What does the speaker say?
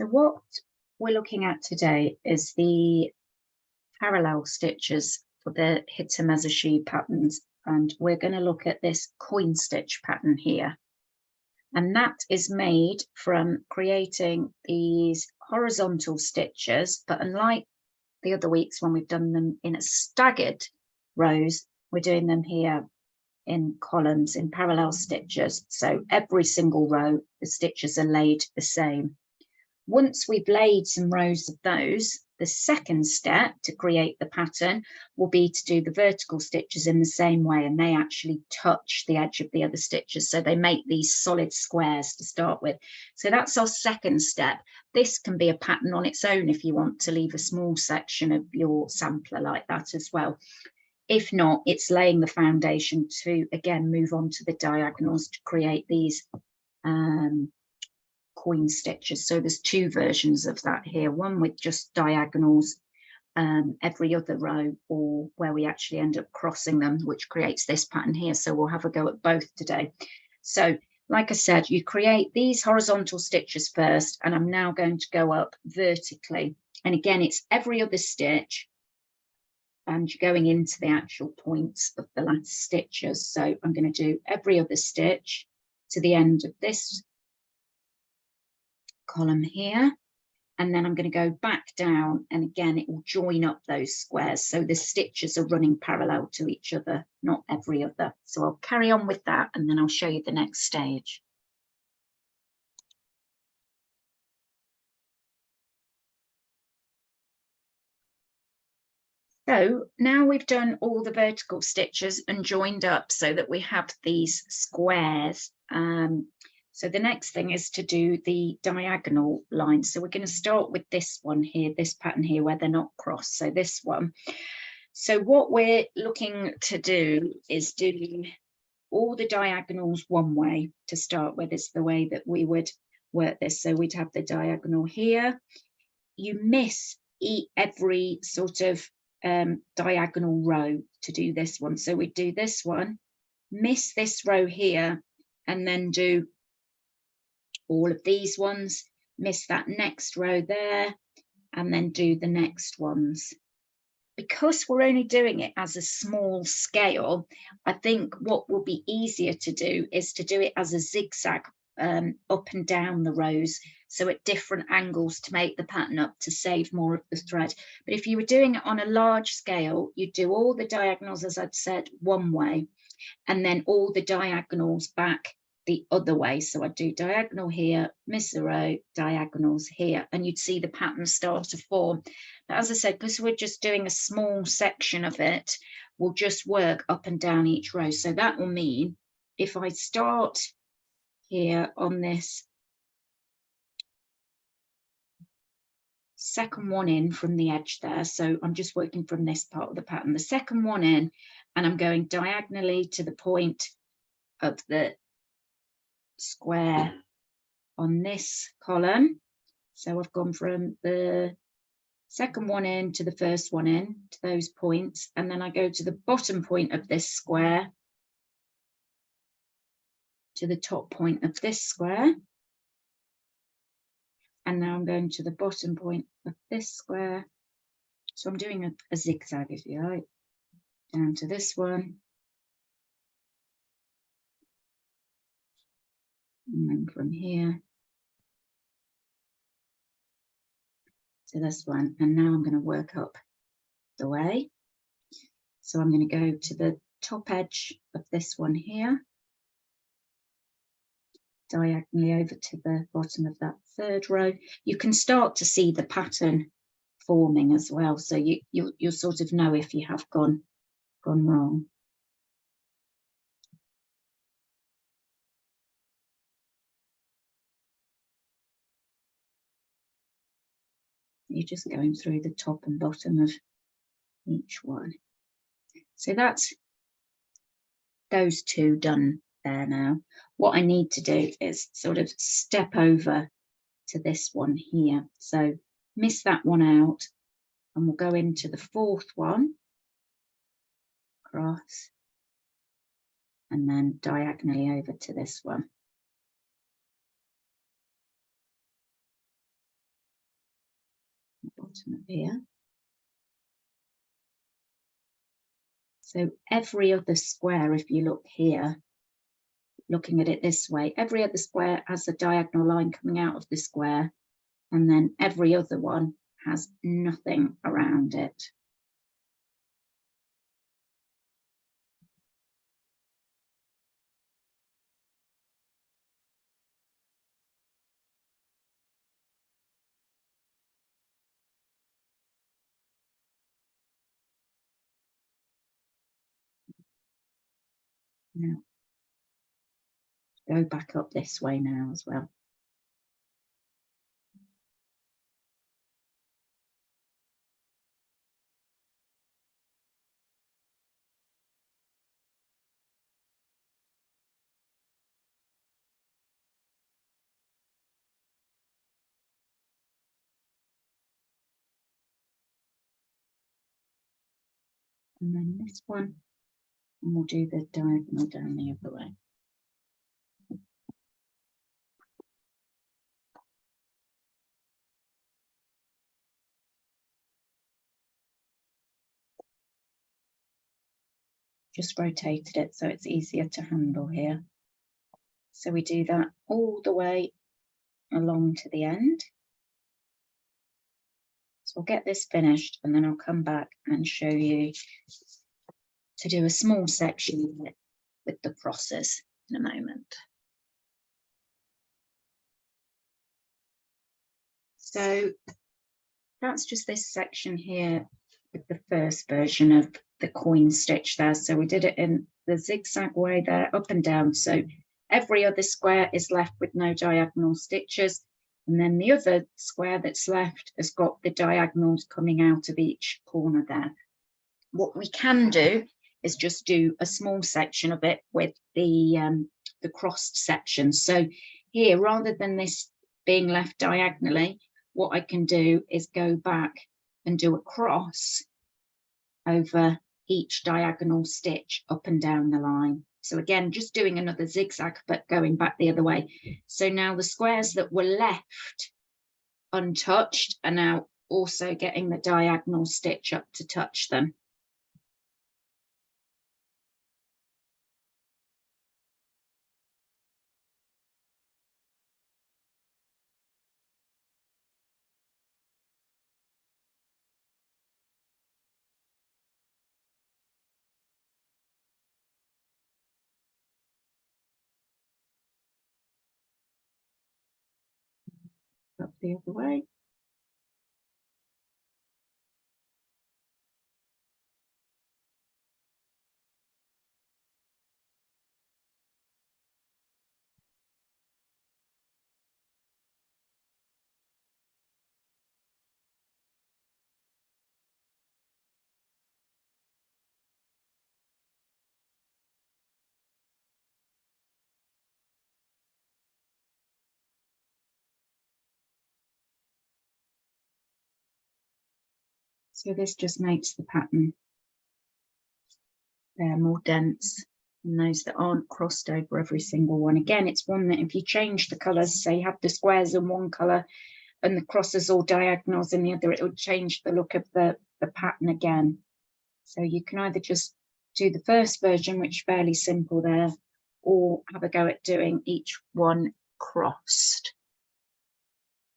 So what we're looking at today is the parallel stitches for the Hitomezushi patterns, and we're going to look at this coin stitch pattern here. And that is made from creating these horizontal stitches, but unlike the other weeks when we've done them in a staggered rows, we're doing them here in columns, in parallel stitches. So every single row, the stitches are laid the same. Once we've laid some rows of those, the second step to create the pattern will be to do the vertical stitches in the same way, and they actually touch the edge of the other stitches, so they make these solid squares to start with. So that's our second step. This can be a pattern on its own if you want to leave a small section of your sampler like that as well. If not, it's laying the foundation to again move on to the diagonals to create these coin stitches. So there's two versions of that here, one with just diagonals every other row, or where we actually end up crossing them, which creates this pattern here. So we'll have a go at both today. So like I said, you create these horizontal stitches first, and I'm now going to go up vertically, and again it's every other stitch and you're going into the actual points of the last stitches. So I'm going to do every other stitch to the end of this column here, and then I'm going to go back down, and again it will join up those squares, so the stitches are running parallel to each other, not every other. So I'll carry on with that, and then I'll show you the next stage. So now we've done all the vertical stitches and joined up so that we have these squares. So the next thing is to do the diagonal lines. So we're going to start with this one here, this pattern here, where they're not crossed. So this one. So what we're looking to do is do all the diagonals one way to start with. It's the way that we would work this. So we'd have the diagonal here. You miss every sort of diagonal row to do this one. So we do this one, miss this row here, and then do all of these ones, miss that next row there, and then do the next ones. Because we're only doing it as a small scale, I think what will be easier to do is to do it as a zigzag up and down the rows, so at different angles to make the pattern up to save more of the thread. But if you were doing it on a large scale, you'd do all the diagonals, as I'd said, one way, and then all the diagonals back the other way. So I'd do diagonal here, miss a row, diagonals here, and you'd see the pattern start to form. But as I said, because we're just doing a small section of it, we'll just work up and down each row. So that will mean if I start here on this second one in from the edge there, so I'm just working from this part of the pattern, the second one in, and I'm going diagonally to the point of the square on this column. So I've gone from the second one in to the first one in to those points, and then I go to the bottom point of this square to the top point of this square, and now I'm going to the bottom point of this square. So I'm doing a zigzag, if you like, down to this one, and then from here to this one, and now I'm going to work up the way. So I'm going to go to the top edge of this one here, diagonally over to the bottom of that third row. You can start to see the pattern forming as well, so you'll sort of know if you have gone wrong. You're just going through the top and bottom of each one. So that's those two done there now. What I need to do is sort of step over to this one here. So miss that one out, and we'll go into the fourth one, cross, and then diagonally over to this one. bottom of here. So every other square, if you look here, looking at it this way, every other square has a diagonal line coming out of the square, and then every other one has nothing around it. Now, go back up this way now as well. And then this one, and we'll do the diagonal down the other way. Just rotated it so it's easier to handle here. So we do that all the way along to the end. So we'll get this finished and then I'll come back and show you to do a small section with the crosses in a moment. So that's just this section here with the first version of the coin stitch there. So we did it in the zigzag way there, up and down. So every other square is left with no diagonal stitches. And then the other square that's left has got the diagonals coming out of each corner there. What we can do is just do a small section of it with the crossed section. So here, rather than this being left diagonally, what I can do is go back and do a cross over each diagonal stitch up and down the line. So again, just doing another zigzag, but going back the other way. So now the squares that were left untouched are now also getting the diagonal stitch up to touch them. Up the other way. So this just makes the pattern more dense, and those that aren't crossed over every single one. Again, it's one that if you change the colours, say you have the squares in one colour and the crosses or diagonals in the other, it would change the look of the pattern again. So you can either just do the first version, which is fairly simple there, or have a go at doing each one crossed.